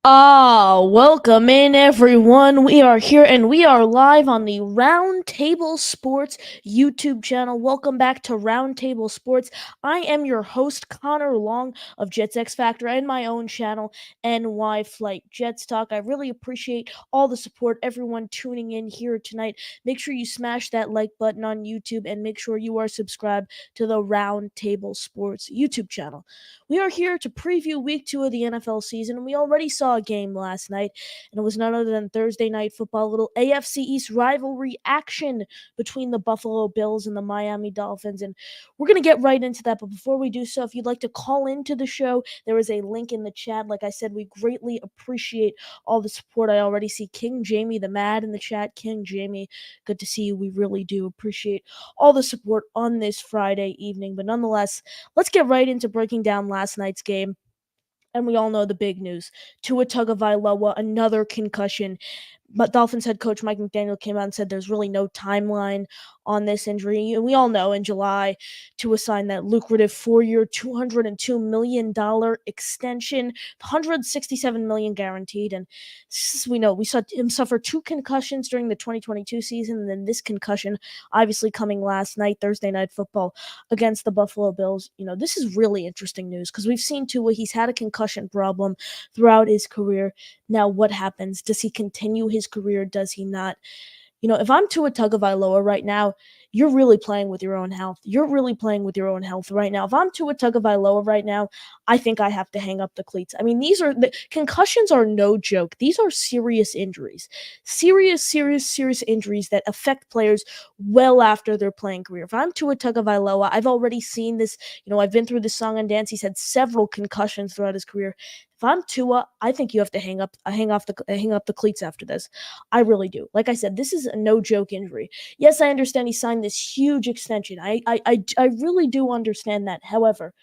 Welcome in everyone. We are here and we are live on the Roundtable Sports YouTube channel. Welcome back to Roundtable Sports. I am your host, Connor Long of Jets X Factor and my own channel, NY Flight Jets Talk. I really appreciate all the support, everyone tuning in here tonight. Make sure you smash that like button on YouTube and make sure you are subscribed to the Roundtable Sports YouTube channel. We are here to preview week 2 of the NFL season, and we already saw a game last night, and it was none other than Thursday Night Football, a little AFC East rivalry action between the Buffalo Bills and the Miami Dolphins, and we're going to get right into that. But before we do so, if you'd like to call into the show, there is a link in the chat. Like I said, we greatly appreciate all the support. I already see King Jamie the Mad in the chat. King Jamie, good to see you. We really do appreciate all the support on this Friday evening. But nonetheless, let's get right into breaking down last night's game. And we all know the big news. Tua Tagovailoa, another concussion. But Dolphins head coach Mike McDaniel came out and said there's really no timeline on this injury. And we all know in July Tua signed that lucrative 4-year, $202 million extension, $167 million guaranteed. And we know we saw him suffer 2 concussions during the 2022 season, and then this concussion obviously coming last night, Thursday Night Football, against the Buffalo Bills. This is really interesting news because we've seen Tua, he's had a concussion problem throughout his career. Now, what happens? Does he continue his career? Does he not? If I'm Tua Tagovailoa right now, you're really playing with your own health. You're really playing with your own health right now. If I'm Tua Tagovailoa right now, I think I have to hang up the cleats. I mean, the concussions are no joke. These are serious injuries. Serious injuries that affect players well after their playing career. If I'm Tua Tagovailoa, I've already seen this. I've been through this song and dance. He's had several concussions throughout his career. If I'm Tua, I think you have to hang up the cleats after this. I really do. Like I said, this is a no joke injury. Yes, I understand he signed this huge extension. I really do understand that. However,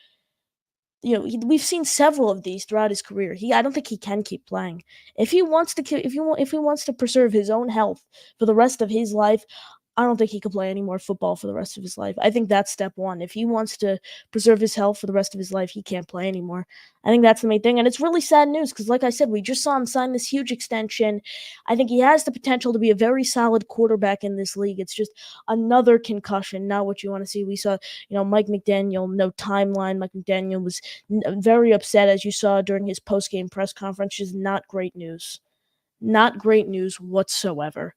we've seen several of these throughout his career. I don't think he can keep playing. If he wants to preserve his own health for the rest of his life, I don't think he could play any more football for the rest of his life. I think that's step one. If he wants to preserve his health for the rest of his life, he can't play anymore. I think that's the main thing. And it's really sad news because, like I said, we just saw him sign this huge extension. I think he has the potential to be a very solid quarterback in this league. It's just another concussion, not what you want to see. We saw, Mike McDaniel, no timeline. Mike McDaniel was very upset, as you saw during his post-game press conference. Just not great news. Not great news whatsoever.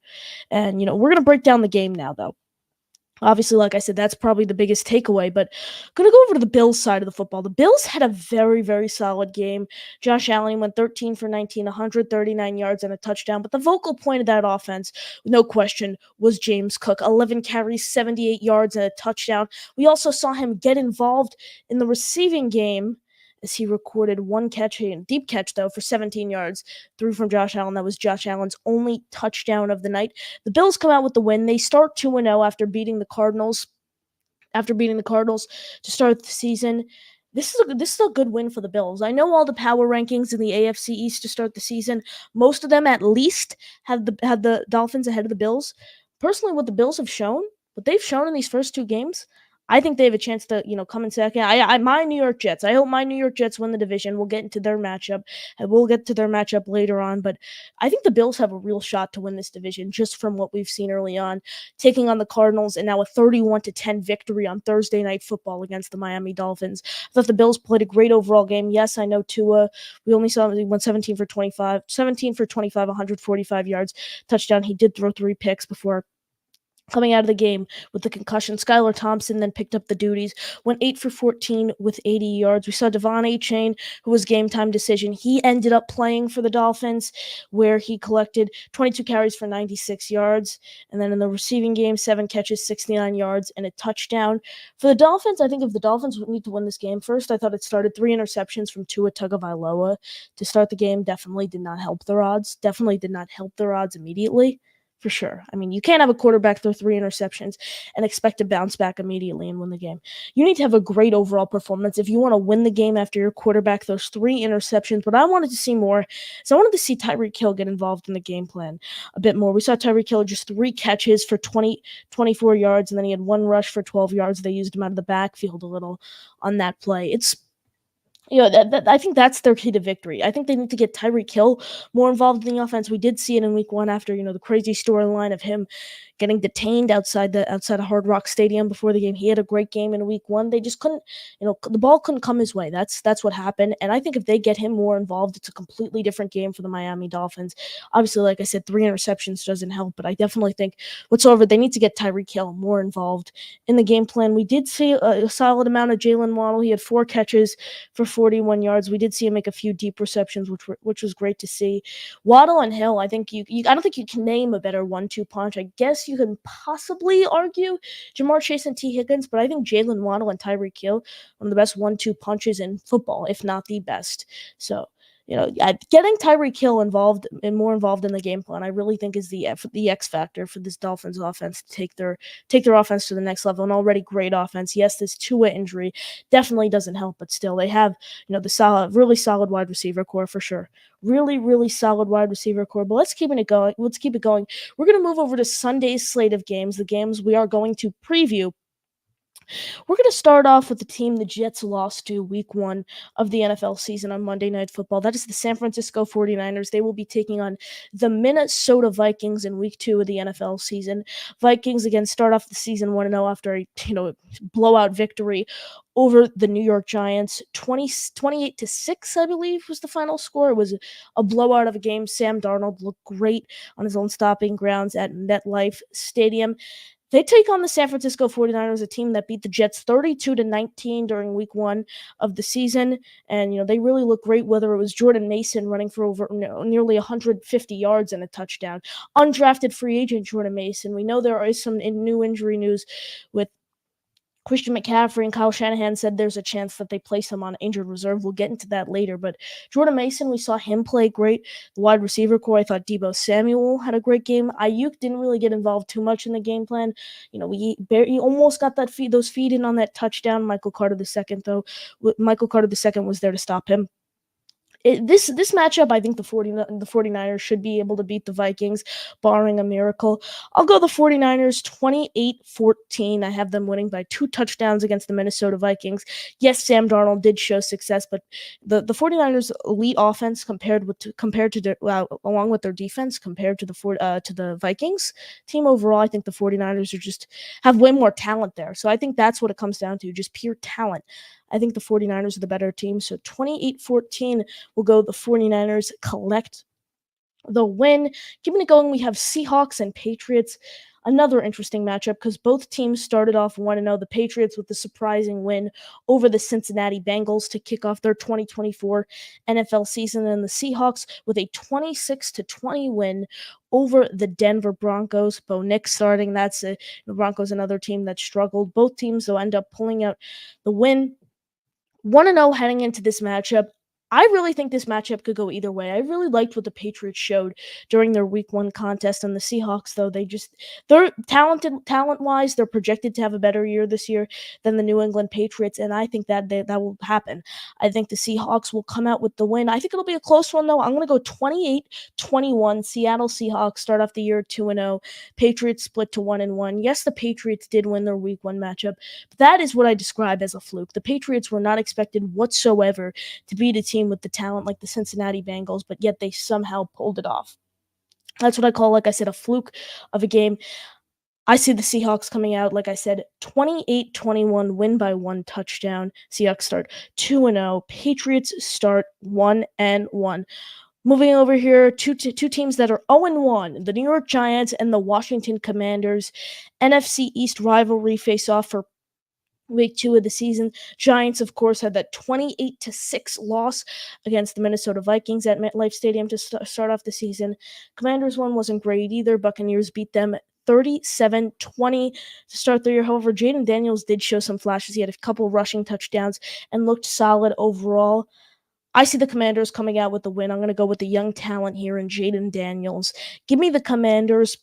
And, we're going to break down the game now, though. Obviously, like I said, that's probably the biggest takeaway, but I'm going to go over to the Bills side of the football. The Bills had a very, very solid game. Josh Allen went 13 for 19, 139 yards and a touchdown, but the focal point of that offense, no question, was James Cook. 11 carries, 78 yards and a touchdown. We also saw him get involved in the receiving game as he recorded one catch, a deep catch, though, for 17 yards, threw from Josh Allen. That was Josh Allen's only touchdown of the night. The Bills come out with the win. They start 2-0 after beating the Cardinals. To start the season. This is a good win for the Bills. I know all the power rankings in the AFC East to start the season. Most of them, at least, had the Dolphins ahead of the Bills. Personally, what they've shown in these first 2 games, I think they have a chance to, come in second. My New York Jets. I hope my New York Jets win the division. We'll get into their matchup. And we'll get to their matchup later on. But I think the Bills have a real shot to win this division just from what we've seen early on, taking on the Cardinals and now a 31-10 victory on Thursday Night Football against the Miami Dolphins. I thought the Bills played a great overall game. Yes, I know Tua. We only saw him, he went 17 for 25, 145 yards, touchdown. He did throw 3 picks before coming out of the game with the concussion. Skylar Thompson then picked up the duties, went 8 for 14 with 80 yards. We saw Devon Achane, who was game time decision. He ended up playing for the Dolphins, where he collected 22 carries for 96 yards. And then in the receiving game, 7 catches, 69 yards, and a touchdown. For the Dolphins, I think if the Dolphins need to win this game, first, I thought it started 3 interceptions from Tua Tagovailoa to start the game. Definitely did not help their odds. Immediately. For sure. I mean, you can't have a quarterback throw 3 interceptions and expect to bounce back immediately and win the game. You need to have a great overall performance if you want to win the game after your quarterback throws 3 interceptions. But I wanted to see more. So I wanted to see Tyreek Hill get involved in the game plan a bit more. We saw Tyreek Hill just 3 catches for 24 yards, and then he had 1 rush for 12 yards. They used him out of the backfield a little on that play. I think that's their key to victory. I think they need to get Tyreek Hill more involved in the offense. We did see it in week 1 after, the crazy storyline of him getting detained outside of Hard Rock Stadium before the game. He had a great game in week 1. They just couldn't, the ball couldn't come his way. That's what happened. And I think if they get him more involved, it's a completely different game for the Miami Dolphins. Obviously, like I said, 3 interceptions doesn't help, but I definitely think whatsoever they need to get Tyreek Hill more involved in the game plan. We did see a solid amount of Jalen Waddle. He had 4 catches for 41 yards. We did see him make a few deep receptions, which was great to see. Waddle and Hill, I think I don't think you can name a better 1-2 punch. I guess you can possibly argue Jamar Chase and T. Higgins, but I think Jalen Waddle and Tyreek Hill, one of the best 1-2 punches in football, if not the best. So, getting Tyreek Hill involved and more involved in the game plan, I really think is the X factor for this Dolphins offense to take their offense to the next level. An already great offense. Yes, this Tua injury definitely doesn't help, but still they have really solid wide receiver core for sure. Really, really solid wide receiver core. But let's keep it going. Let's keep it going. We're gonna move over to Sunday's slate of games. The games we are going to preview. We're going to start off with the team the Jets lost to week 1 of the NFL season on Monday Night Football. That is the San Francisco 49ers. They will be taking on the Minnesota Vikings in week 2 of the NFL season. Vikings again start off the season 1-0 after a blowout victory over the New York Giants. 28-6, I believe, was the final score. It was a blowout of a game. Sam Darnold looked great on his own stopping grounds at MetLife Stadium. They take on the San Francisco 49ers, a team that beat the Jets 32-19 during week 1 of the season. And, they really look great, whether it was Jordan Mason running for over nearly 150 yards and a touchdown. Undrafted free agent Jordan Mason. We know there is some new injury news with Christian McCaffrey, and Kyle Shanahan said there's a chance that they place him on injured reserve. We'll get into that later. But Jordan Mason, we saw him play great. The wide receiver core, I thought Deebo Samuel had a great game. Ayuk didn't really get involved too much in the game plan. He almost got those feed in on that touchdown. Michael Carter II, though. Michael Carter II was there to stop him. This matchup, I think the 49ers should be able to beat the Vikings, barring a miracle. I'll go the 49ers 28-14. I have them winning by 2 touchdowns against the Minnesota Vikings. Yes, Sam Darnold did show success, but the 49ers elite offense along with their defense compared to the Vikings team overall, I think the 49ers have way more talent there. So I think that's what it comes down to, just pure talent. I think the 49ers are the better team. So 28-14 will go the 49ers collect the win. Keeping it going, we have Seahawks and Patriots. Another interesting matchup because both teams started off 1-0. The Patriots with the surprising win over the Cincinnati Bengals to kick off their 2024 NFL season, and the Seahawks with a 26-20 win over the Denver Broncos. Bo Nix starting. The Broncos, another team that struggled. Both teams, though, end up pulling out the win. 1-0 heading into this matchup. I really think this matchup could go either way. I really liked what the Patriots showed during their week 1 contest, and the Seahawks, though, they're talent-wise, they're projected to have a better year this year than the New England Patriots, and I think that will happen. I think the Seahawks will come out with the win. I think it'll be a close one, though. I'm going to go 28-21. Seattle Seahawks start off the year 2-0. Patriots split to 1-1. Yes, the Patriots did win their week 1 matchup, but that is what I describe as a fluke. The Patriots were not expected whatsoever to beat a team with the talent like the Cincinnati Bengals, but yet they somehow pulled it off. That's what I call, like I said, a fluke of a game. I see the Seahawks coming out, like I said, 28-21, win by 1 touchdown. Seahawks start 2-0. Patriots start 1-1. Moving over here, two teams that are 0-1, the New York Giants and the Washington Commanders. NFC East rivalry face off for week 2 of the season. Giants, of course, had that 28-6 loss against the Minnesota Vikings at MetLife Stadium to start off the season. Commanders one wasn't great either. Buccaneers beat them 37-20 to start the year. However, Jaden Daniels did show some flashes. He had a couple rushing touchdowns and looked solid overall. I see the Commanders coming out with the win. I'm going to go with the young talent here in Jaden Daniels. Give me the Commanders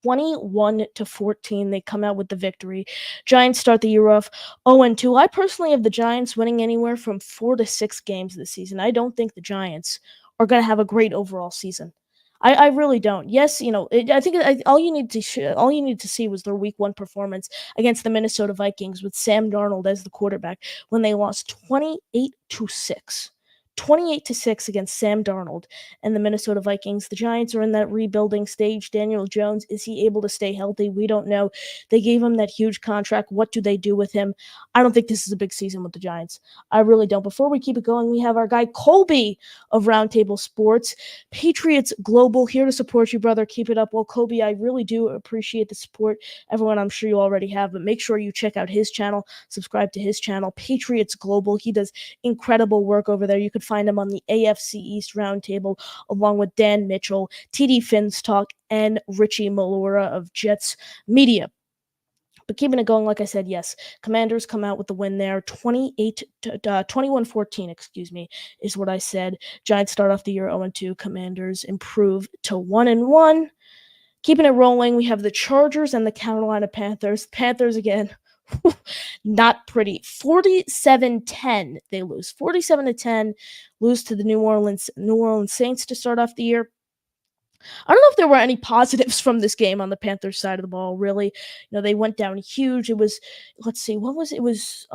21-14. They come out with the victory. Giants start the year off 0-2. I personally have the Giants winning anywhere from 4 to 6 games this season. I don't think the Giants are going to have a great overall season. I really don't. Yes, I think all you need to see was their Week 1 performance against the Minnesota Vikings with Sam Darnold as the quarterback when they lost 28-6. 28-6 against Sam Darnold and the Minnesota Vikings. The Giants are in that rebuilding stage. Daniel Jones, is he able to stay healthy? We don't know. They gave him that huge contract. What do they do with him? I don't think this is a big season with the Giants. I really don't. Before we keep it going, we have our guy Colby of Roundtable Sports. Patriots Global, here to support you, brother. Keep it up. Well, Kobe, I really do appreciate the support. Everyone, I'm sure you already have, but make sure you check out his channel, subscribe to his channel, Patriots Global. He does incredible work over there. You could find him on the AFC East Roundtable, along with Dan Mitchell, TD Finstock, and Richie Malora of Jets Media. But keeping it going, like I said, yes, Commanders come out with the win there, 21-14, excuse me, is what I said. Giants start off the year 0-2. Commanders improve to 1-1. Keeping it rolling, we have the Chargers and the Carolina Panthers. Panthers again, not pretty. 47-10, they lose. 47-10, lose to the New Orleans Saints to start off the year. I don't know if there were any positives from this game on the Panthers side of the ball, really. They went down huge. It was, let's see, what was it? It was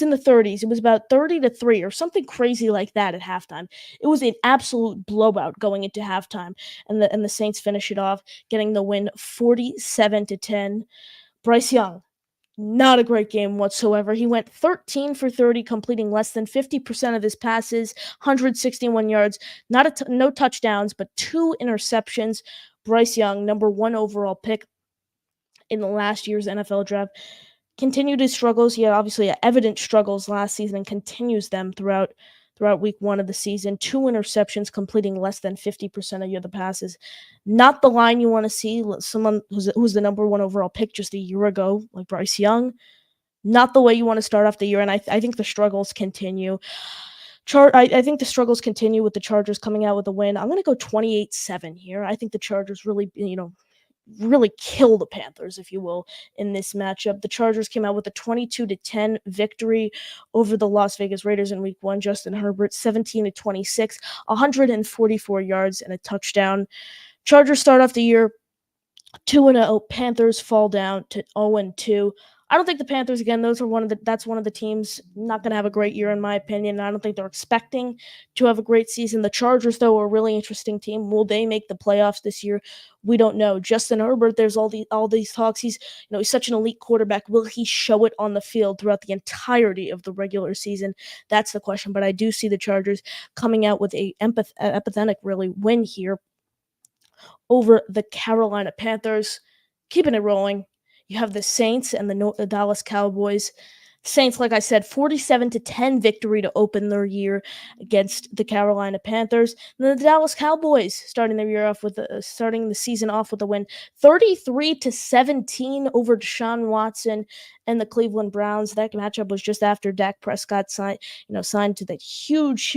in the 30s. It was about 30-3 or something crazy like that at halftime. It was an absolute blowout going into halftime, and the Saints finish it off, getting the win 47-10. Bryce Young, not a great game whatsoever. He went 13 for 30, completing less than 50% of his passes, 161 yards, no touchdowns, but 2 interceptions. Bryce Young, number 1 overall pick in the last year's NFL draft, continued his struggles. He had obviously evident struggles last season and continues them throughout week 1 of the season. 2 interceptions, completing less than 50% of the passes. Not the line you want to see. Someone who's the number 1 overall pick just a year ago, like Bryce Young. Not the way you want to start off the year, and I think the struggles continue. I think the struggles continue with the Chargers coming out with a win. I'm going to go 28-7 here. I think the Chargers really kill the Panthers, if you will, in this matchup. The Chargers came out with a 22-10 victory over the Las Vegas Raiders in Week 1. Justin Herbert, 17-26, 144 yards and a touchdown. Chargers start off the year 2-0. Panthers fall down to 0-2. I don't think the Panthers, again, that's one of the teams not going to have a great year, in my opinion. I don't think they're expecting to have a great season. The Chargers, though, are a really interesting team. Will they make the playoffs this year? We don't know. Justin Herbert, there's all these talks. He's such an elite quarterback. Will he show it on the field throughout the entirety of the regular season? That's the question. But I do see the Chargers coming out with a empathetic, really, win here over the Carolina Panthers. Keeping it rolling. You have the Saints and the Dallas Cowboys. Saints, like I said, 47-10 victory to open their year against the Carolina Panthers. And then the Dallas Cowboys starting the season off with a win, 33-17 over Deshaun Watson and the Cleveland Browns. That matchup was just after Dak Prescott signed to that huge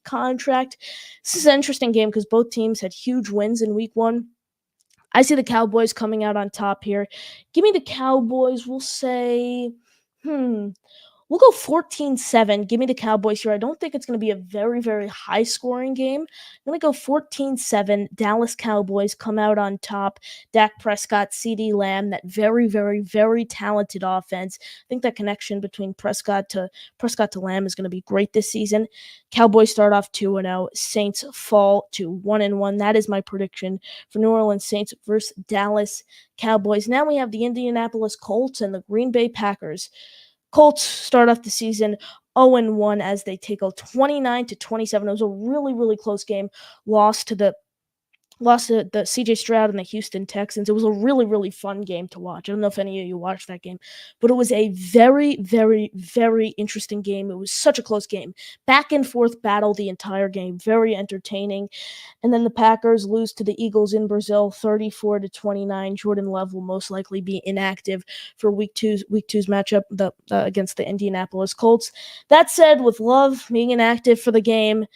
contract. This is an interesting game because both teams had huge wins in Week 1. I see the Cowboys coming out on top here. Give me the Cowboys. We'll say, we'll go 14-7. Give me the Cowboys here. I don't think it's going to be a very, very high-scoring game. I'm going to go 14-7. Dallas Cowboys come out on top. Dak Prescott, CeeDee Lamb, that very, very, very talented offense. I think that connection between Prescott to Lamb is going to be great this season. Cowboys start off 2-0. Saints fall to 1-1. That is my prediction for New Orleans Saints versus Dallas Cowboys. Now we have the Indianapolis Colts and the Green Bay Packers. Colts start off the season 0-1 as they take a 29-27. It was a really, really close game. Lost to the CJ Stroud and the Houston Texans. It was a really, really fun game to watch. I don't know if any of you watched that game, but it was a very, very, very interesting game. It was such a close game. Back and forth battle the entire game. Very entertaining. And then the Packers lose to the Eagles in Brazil, 34-29. Jordan Love will most likely be inactive for Week 2's matchup against the Indianapolis Colts. That said, with Love being inactive for the game,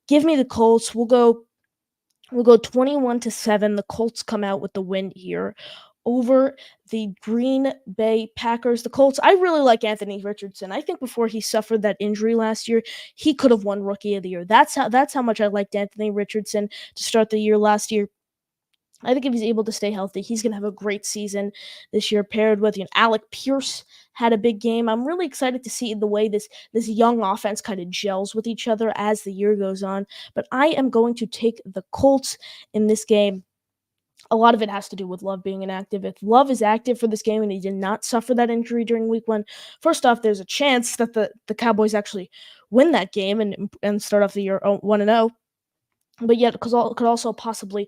give me the Colts. We'll go 21-7. The Colts come out with the win here over the Green Bay Packers. The Colts, I really like Anthony Richardson. I think before he suffered that injury last year, he could have won Rookie of the Year. That's how much I liked Anthony Richardson to start the year last year. I think if he's able to stay healthy, he's going to have a great season this year. Paired with Alec Pierce had a big game. I'm really excited to see the way this young offense kind of gels with each other as the year goes on. But I am going to take the Colts in this game. A lot of it has to do with Love being inactive. If Love is active for this game and he did not suffer that injury during week one, first off, there's a chance that the Cowboys actually win that game and start off the year 1-0. But yet, could also possibly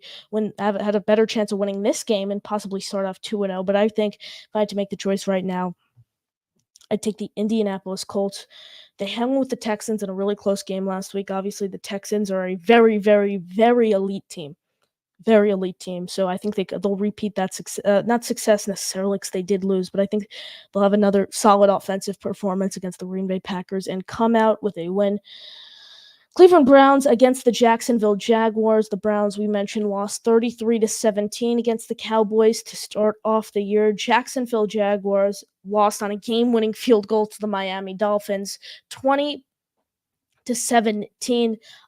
had a better chance of winning this game and possibly start off 2-0. But I think if I had to make the choice right now, I'd take the Indianapolis Colts. They hung with the Texans in a really close game last week. Obviously, the Texans are a very, very, very elite team. Very elite team. So I think they'll repeat that not success necessarily because they did lose, but I think they'll have another solid offensive performance against the Green Bay Packers and come out with a win. Cleveland Browns against the Jacksonville Jaguars. The Browns, we mentioned, lost 33-17 against the Cowboys to start off the year. Jacksonville Jaguars lost on a game-winning field goal to the Miami Dolphins, 20-17.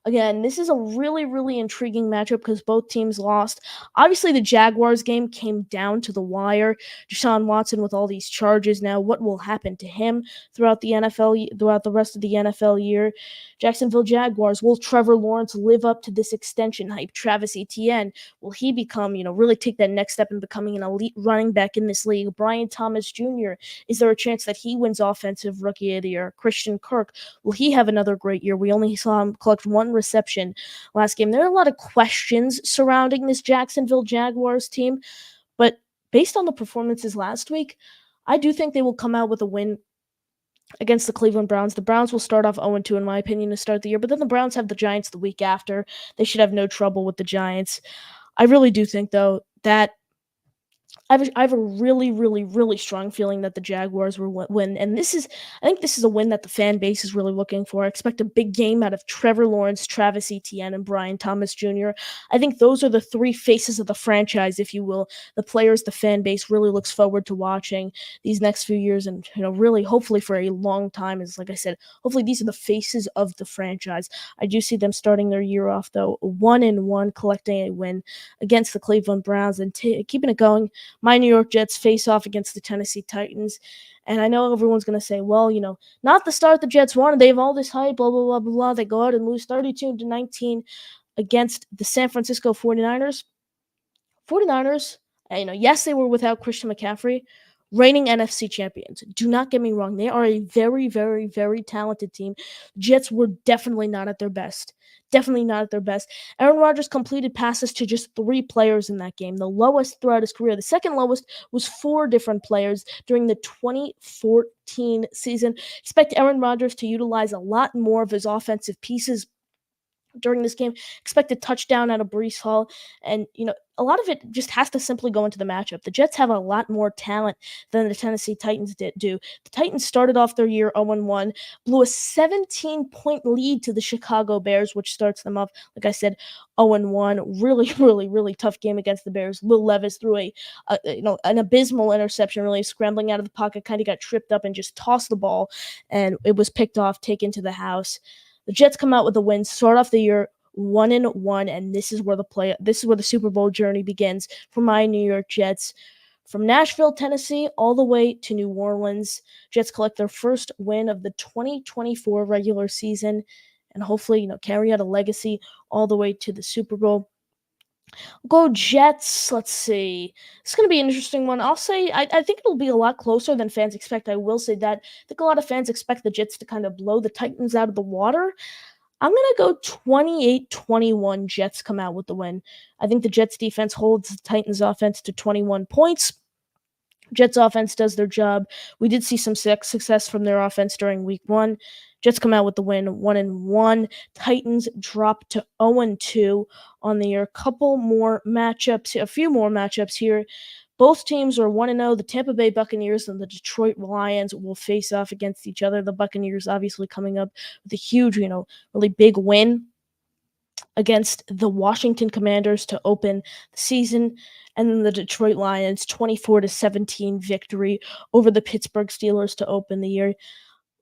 Again, this is a really, really intriguing matchup because both teams lost. Obviously, the Jaguars game came down to the wire. Deshaun Watson with all these charges now. What will happen to him throughout the rest of the NFL year? Jacksonville Jaguars, will Trevor Lawrence live up to this extension hype? Travis Etienne, will he become, really take that next step in becoming an elite running back in this league? Brian Thomas Jr., is there a chance that he wins Offensive Rookie of the Year? Christian Kirk, will he have another great year? We only saw him collect one reception last game. There are a lot of questions surrounding this Jacksonville Jaguars team, but based on the performances last week, I do think they will come out with a win against the Cleveland Browns. The Browns will start off 0-2, in my opinion, to start the year, but then the Browns have the Giants the week after. They should have no trouble with the Giants. I really do think, though, that I have a really, really, really strong feeling that the Jaguars will win, and I think this is a win that the fan base is really looking for. I expect a big game out of Trevor Lawrence, Travis Etienne, and Brian Thomas Jr. I think those are the three faces of the franchise, if you will, the players the fan base really looks forward to watching these next few years, and really, hopefully for a long time. Is like I said, hopefully these are the faces of the franchise. I do see them starting their year off though 1-1, collecting a win against the Cleveland Browns and keeping it going. My New York Jets face off against the Tennessee Titans. And I know everyone's going to say, well, not the start the Jets wanted. They have all this hype, blah, blah, blah, blah, blah. They go out and lose 32-19 against the San Francisco 49ers. 49ers, yes, they were without Christian McCaffrey, reigning NFC champions. Do not get me wrong. They are a very, very, very talented team. Jets were definitely not at their best. Definitely not at their best. Aaron Rodgers completed passes to just 3 players in that game, the lowest throughout his career. The second lowest was 4 different players during the 2014 season. Expect Aaron Rodgers to utilize a lot more of his offensive pieces during this game. Expect a touchdown out of Breece Hall. And, a lot of it just has to simply go into the matchup. The Jets have a lot more talent than the Tennessee Titans do. The Titans started off their year 0-1, blew a 17-point lead to the Chicago Bears, which starts them off, like I said, 0-1. Really, really, really tough game against the Bears. Will Levis threw an abysmal interception, really scrambling out of the pocket, kind of got tripped up and just tossed the ball, and it was picked off, taken to the house. The Jets come out with a win, start off the year 1-1, and this is where the Super Bowl journey begins for my New York Jets. From Nashville, Tennessee, all the way to New Orleans, Jets collect their first win of the 2024 regular season, and hopefully, carry out a legacy all the way to the Super Bowl. Go Jets. Let's see. It's going to be an interesting one. I'll say I think it'll be a lot closer than fans expect. I will say that. I think a lot of fans expect the Jets to kind of blow the Titans out of the water. I'm going to go 28-21. Jets come out with the win. I think the Jets defense holds the Titans offense to 21 points. Jets offense does their job. We did see some success from their offense during week 1. Jets come out with the win, 1-1. Titans drop to 0-2 on the year. A few more matchups here. Both teams are 1-0. The Tampa Bay Buccaneers and the Detroit Lions will face off against each other. The Buccaneers obviously coming up with a huge, really big win against the Washington Commanders to open the season, and then the Detroit Lions 24-17 victory over the Pittsburgh Steelers to open the year.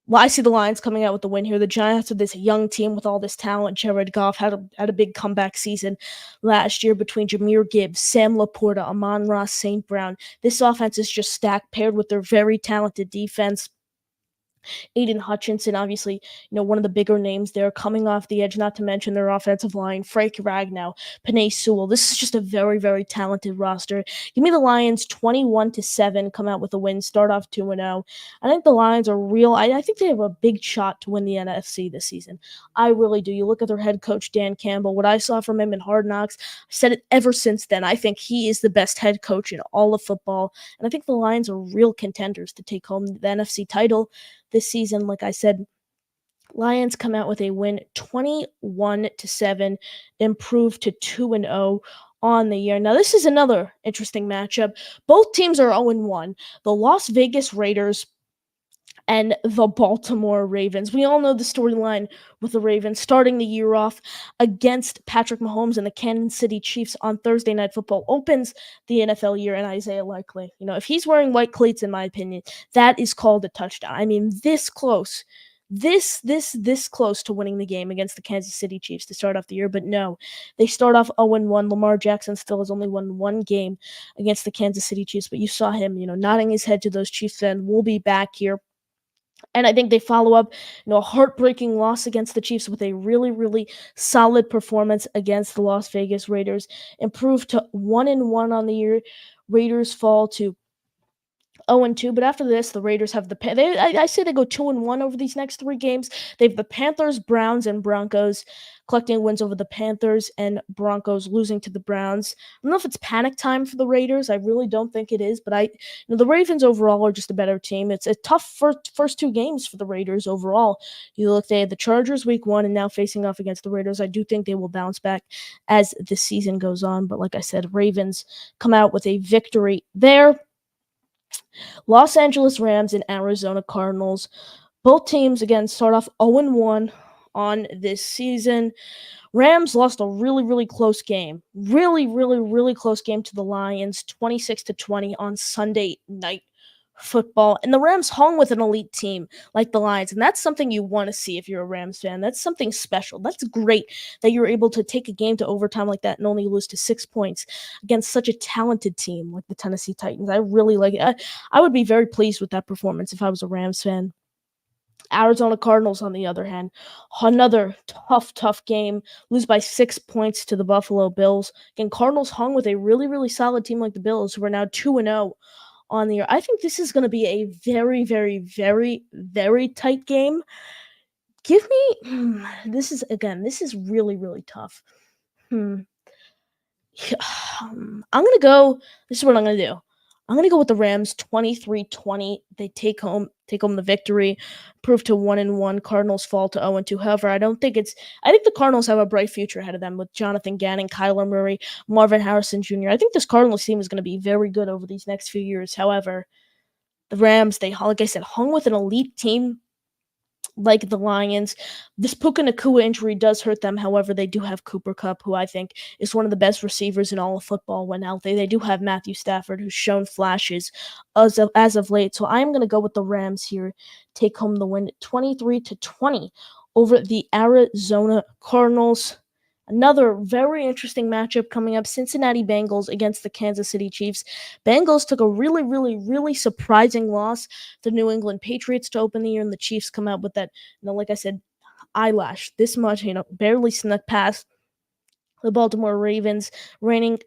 Well, I see the Lions coming out with the win here. The Giants are this young team with all this talent. Jared Goff had a big comeback season last year between Jahmyr Gibbs, Sam Laporta, Amon-Ra St. Brown. This offense is just stacked, paired with their very talented defense. Aiden Hutchinson, obviously, one of the bigger names there coming off the edge, not to mention their offensive line, Frank Ragnow, Penei Sewell. This is just a very, very talented roster. Give me the Lions 21-7, come out with a win, start off 2-0. I think the Lions are real. I think they have a big shot to win the NFC this season. I really do. You look at their head coach, Dan Campbell, what I saw from him in Hard Knocks, I've said it ever since then. I think he is the best head coach in all of football. And I think the Lions are real contenders to take home the NFC title this season. Like I said, Lions come out with a win 21-7, improved to 2-0 on the year. Now, this is another interesting matchup. Both teams are 0-1. The Las Vegas Raiders and the Baltimore Ravens. We all know the storyline with the Ravens starting the year off against Patrick Mahomes and the Kansas City Chiefs on Thursday Night Football opens the NFL year, and Isaiah Likely. If he's wearing white cleats, in my opinion, that is called a touchdown. I mean, this close. This close to winning the game against the Kansas City Chiefs to start off the year, but no, they start off 0-1. Lamar Jackson still has only won one game against the Kansas City Chiefs, but you saw him, nodding his head to those Chiefs fans. We'll be back here. And I think they follow up, a heartbreaking loss against the Chiefs with a really, really solid performance against the Las Vegas Raiders. Improved to 1-1 on the year. Raiders fall to 0-2, but after this, the Raiders have I say they go 2-1 over these next three games. They have the Panthers, Browns, and Broncos, collecting wins over the Panthers and Broncos, losing to the Browns. I don't know if it's panic time for the Raiders. I really don't think it is, but the Ravens overall are just a better team. It's a tough first two games for the Raiders overall. You look, they had the Chargers week 1 and now facing off against the Raiders. I do think they will bounce back as the season goes on, but like I said, Ravens come out with a victory there. Los Angeles Rams and Arizona Cardinals. Both teams, again, start off 0-1 on this season. Rams lost a really, really close game. Really, really, really close game to the Lions, 26-20 on Sunday Night Football. And the Rams hung with an elite team like the Lions. And that's something you want to see if you're a Rams fan. That's something special. That's great that you're able to take a game to overtime like that and only lose to 6 points against such a talented team like the Tennessee Titans. I really like it. I would be very pleased with that performance if I was a Rams fan. Arizona Cardinals, on the other hand, another tough game. Lose by 6 points to the Buffalo Bills. Again, Cardinals hung with a really, really solid team like the Bills, who are now 2-0 on the year. I think this is going to be a very, very, very, very tight game. Give me this is really, really tough. I'm gonna go. This is what I'm gonna do. I'm gonna go with the Rams 23-20. They take home the victory, prove to 1-1. Cardinals fall to 0-2. However, I think the Cardinals have a bright future ahead of them with Jonathan Gannon, Kyler Murray, Marvin Harrison Jr. I think this Cardinals team is going to be very good over these next few years. However, the Rams, like I said, hung with an elite team like the Lions. This Puka Nacua injury does hurt them. However, they do have Cooper Kupp, who I think is one of the best receivers in all of football when healthy. They do have Matthew Stafford, who's shown flashes as of late. So I'm going to go with the Rams here. Take home the win 23-20 over the Arizona Cardinals. Another very interesting matchup coming up, Cincinnati Bengals against the Kansas City Chiefs. Bengals took a really, really, really surprising loss to New England Patriots to open the year, and the Chiefs come out with that, like I said, eyelash this much, barely snuck past the Baltimore Ravens, reigning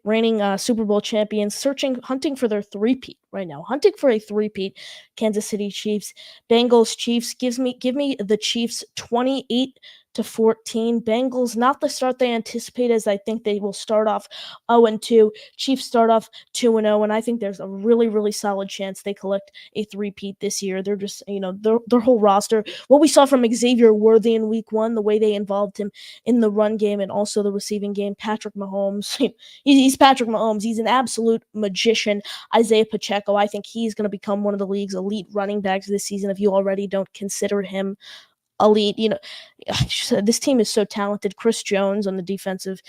Super Bowl champions, hunting for their three-peat right now. Hunting for a three-peat. Kansas City Chiefs, Bengals Chiefs. Give me the Chiefs 28-14. Bengals, not the start they anticipate, as I think they will start off 0-2. Chiefs start off 2-0, and I think there's a really, really solid chance they collect a three-peat this year. They're just, their whole roster. What we saw from Xavier Worthy in week 1, the way they involved him in the run game and also the receiving game. Patrick Mahomes, he's Patrick Mahomes. He's an absolute magician. Isaiah Pacheco, I think he's going to become one of the league's elite running backs this season if you already don't consider him elite. This team is so talented. Chris Jones on the defensive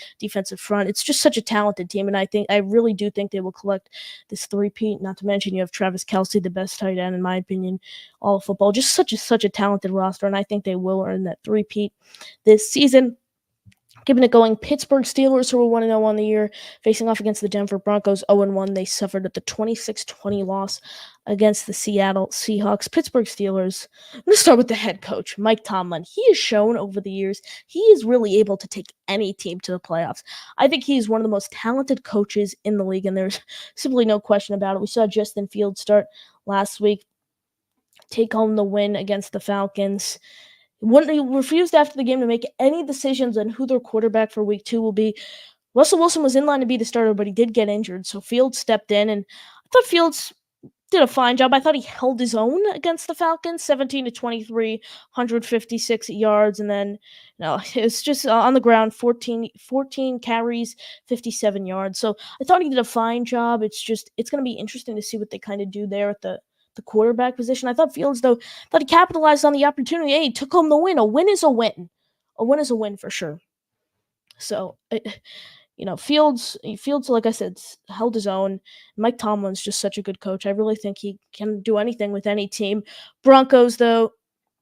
front. It's just such a talented team, and I really do think they will collect this three-peat. Not to mention you have Travis Kelce, the best tight end in my opinion, all of football. Just such a talented roster, and I think they will earn that three-peat this season. Keeping it going, Pittsburgh Steelers, who were 1-0 on the year, facing off against the Denver Broncos, 0-1. They suffered at the 26-20 loss against the Seattle Seahawks. Pittsburgh Steelers, I'm going to start with the head coach, Mike Tomlin. He has shown over the years he is really able to take any team to the playoffs. I think he is one of the most talented coaches in the league, and there's simply no question about it. We saw Justin Fields start last week, take home the win against the Falcons. When he refused after the game to make any decisions on who their quarterback for week 2 will be. Russell Wilson was in line to be the starter, but he did get injured, so Fields stepped in, and I thought Fields did a fine job. I thought he held his own against the Falcons, 17-23, 156 yards, and then it's just on the ground, 14 carries, 57 yards. So I thought he did a fine job. It's going to be interesting to see what they kind of do there at the quarterback position. I thought Fields, though, thought he capitalized on the opportunity. Hey, he took home the win. A win is a win. A win is a win for sure. So, Fields, like I said, held his own. Mike Tomlin's just such a good coach. I really think he can do anything with any team. Broncos, though,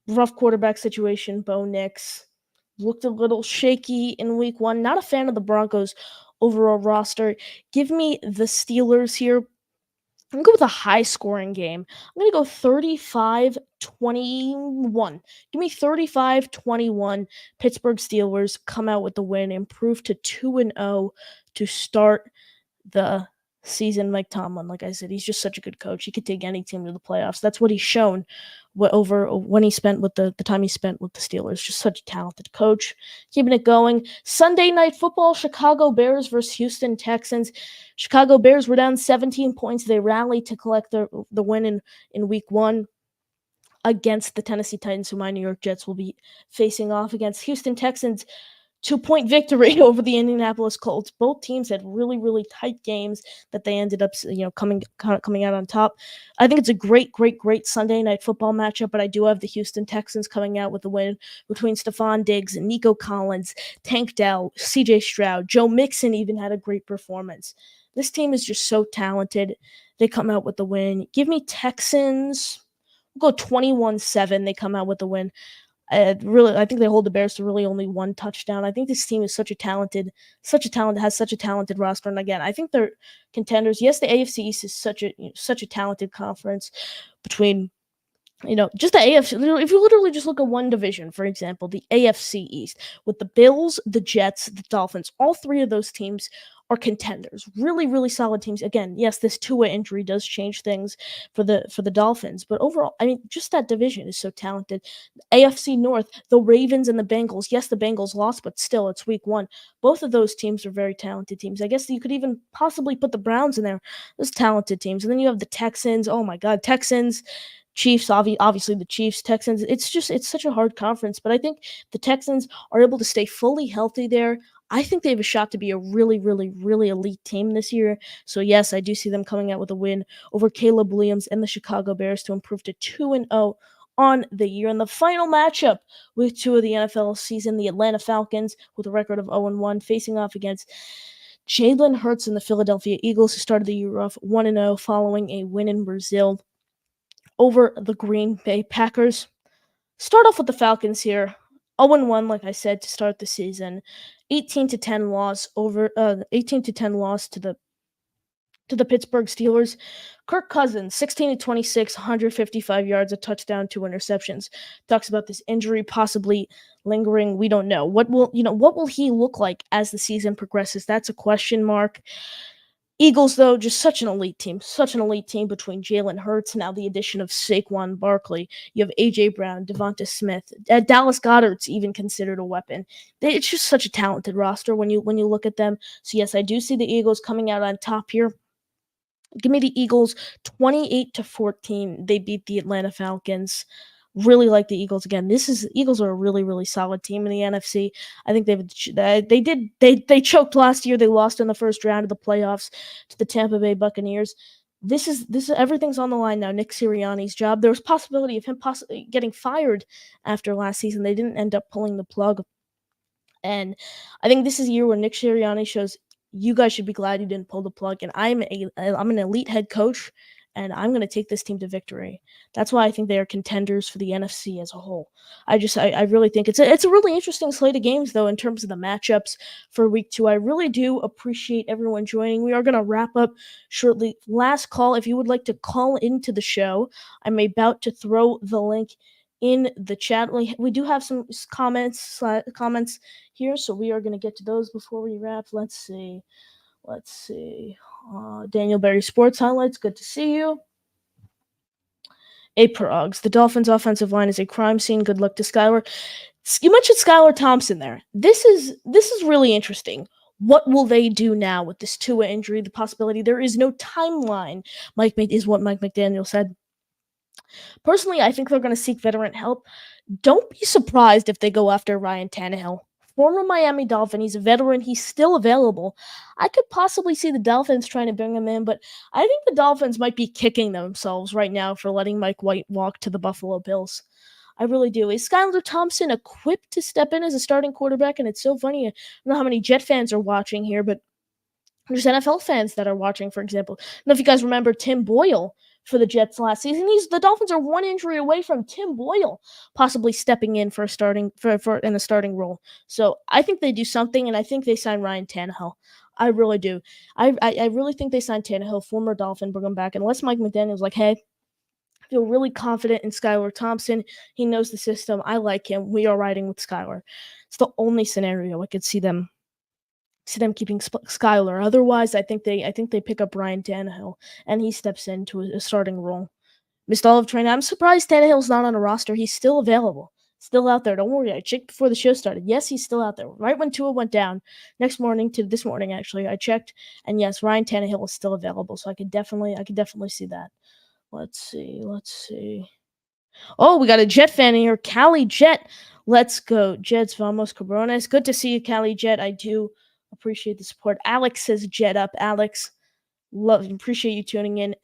rough quarterback situation. Bo Nix looked a little shaky in week 1. Not a fan of the Broncos' overall roster. Give me the Steelers here. I'm going to go with a high-scoring game. I'm going to go 35-21. Give me 35-21. Pittsburgh Steelers come out with the win, improve to 2-0 to start the season. Mike Tomlin, like I said, he's just such a good coach. He could take any team to the playoffs. That's what he's shown over when he spent with the time he spent with the Steelers. Just such a talented coach. Keeping it going. Sunday Night Football, Chicago Bears versus Houston Texans. Chicago Bears were down 17 points. They rallied to collect the win in week 1 against the Tennessee Titans, who my New York Jets will be facing off against. Houston Texans, 2-point victory over the Indianapolis Colts. Both teams had really, really tight games that they ended up, coming out on top. I think it's a great Sunday Night Football matchup, but I do have the Houston Texans coming out with a win between Stephon Diggs and Nico Collins, Tank Dell, C.J. Stroud. Joe Mixon even had a great performance. This team is just so talented. They come out with the win. Give me Texans. We'll go 21-7. They come out with the win. I think they hold the Bears to really only one touchdown. I think this team is has such a talented roster. And again, I think they're contenders. Yes, the AFC East is such a talented conference between, just the AFC. If you literally just look at one division, for example, the AFC East with the Bills, the Jets, the Dolphins, all three of those teams are contenders. Really, really solid teams. Again, yes, this Tua injury does change things for the Dolphins, but overall, I mean, just that division is so talented. AFC North, the Ravens and the Bengals. Yes, the Bengals lost, but still, it's week 1. Both of those teams are very talented teams. I guess you could even possibly put the Browns in there. Those talented teams. And then you have the Texans. Oh my God, Texans. Chiefs, obviously the Chiefs, Texans. It's such a hard conference, but I think the Texans are able to stay fully healthy there. I think they have a shot to be a really, really, really elite team this year. So yes, I do see them coming out with a win over Caleb Williams and the Chicago Bears to improve to 2-0 on the year. And the final matchup week 2 of the NFL season, the Atlanta Falcons with a record of 0-1 facing off against Jalen Hurts and the Philadelphia Eagles, who started the year off 1-0 following a win in Brazil over the Green Bay Packers. Start off with the Falcons here. 0-1, like I said, to start the season. 18-10 loss to the Pittsburgh Steelers. Kirk Cousins, 16-26, 155 yards, a touchdown, 2 interceptions. Talks about this injury possibly lingering. We don't know. What will he look like as the season progresses? That's a question mark. Eagles, though, just such an elite team between Jalen Hurts, now the addition of Saquon Barkley. You have A.J. Brown, Devonta Smith. Dallas Goedert's even considered a weapon. It's just such a talented roster when you look at them. So, yes, I do see the Eagles coming out on top here. Give me the Eagles 28-14. They beat the Atlanta Falcons. Really like the Eagles again. Eagles are a really, really solid team in the NFC. I think they choked last year. They lost in the first round of the playoffs to the Tampa Bay Buccaneers. This is everything's on the line now. Nick Sirianni's job. There was possibility of him possibly getting fired after last season. They didn't end up pulling the plug, and I think this is a year where Nick Sirianni shows you guys should be glad you didn't pull the plug. And I'm an elite head coach, and I'm going to take this team to victory. That's why I think they are contenders for the NFC as a whole. I really think it's a really interesting slate of games though in terms of the matchups for week 2. I really do appreciate everyone joining. We are going to wrap up shortly. Last call, if you would like to call into the show, I'm about to throw the link in the chat. We do have some comments here, so we are going to get to those before we wrap. Let's see. Daniel Berry Sports Highlights, good to see you. A Progs, the Dolphins' offensive line is a crime scene. Good luck to Skylar. You mentioned Skylar Thompson there. This is really interesting. What will they do now with this Tua injury? The possibility there is no timeline. Is what Mike McDaniel said. Personally, I think they're going to seek veteran help. Don't be surprised if they go after Ryan Tannehill. Former Miami Dolphin, he's a veteran, he's still available. I could possibly see the Dolphins trying to bring him in, but I think the Dolphins might be kicking themselves right now for letting Mike White walk to the Buffalo Bills. I really do. Is Skylar Thompson equipped to step in as a starting quarterback? And it's so funny. I don't know how many Jet fans are watching here, but there's NFL fans that are watching, for example. I don't know if you guys remember Tim Boyle for the Jets last season. The Dolphins are one injury away from Tim Boyle possibly stepping in for a starting role. So I think they do something, and I think they sign Ryan Tannehill. I really do. I really think they sign Tannehill, former Dolphin, bring him back. Unless Mike McDaniel's like, hey, I feel really confident in Skylar Thompson. He knows the system. I like him. We are riding with Skylar. It's the only scenario I could see them keeping Skylar. Otherwise, I think they pick up Ryan Tannehill and he steps into a starting role. Missed all of training. I'm surprised Tannehill's not on a roster. He's still available. Still out there. Don't worry. I checked before the show started. Yes, he's still out there. Right when Tua went down, this morning, actually, I checked, and yes, Ryan Tannehill is still available. So I could definitely see that. Let's see. Oh, we got a Jet fan in here. Cali Jet. Let's go. Jets, vamos, cabrones. Good to see you, Cali Jet. I do appreciate the support. Alex says Jet up. Alex, appreciate you tuning in.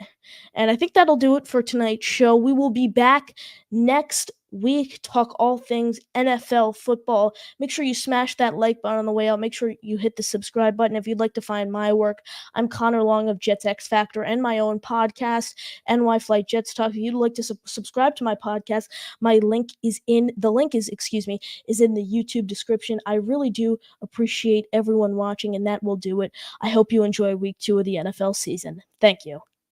And I think that'll do it for tonight's show. We will be back next week, talk all things NFL football. Make sure you smash that like button on the way out. Make sure you hit the subscribe button if you'd like to find my work. I'm Connor Long of Jets X Factor and my own podcast, NY Flight Jets Talk. If you'd like to subscribe to my podcast, the link is in the YouTube description. I really do appreciate everyone watching, and that will do it. I hope you enjoy week 2 of the NFL season. Thank you.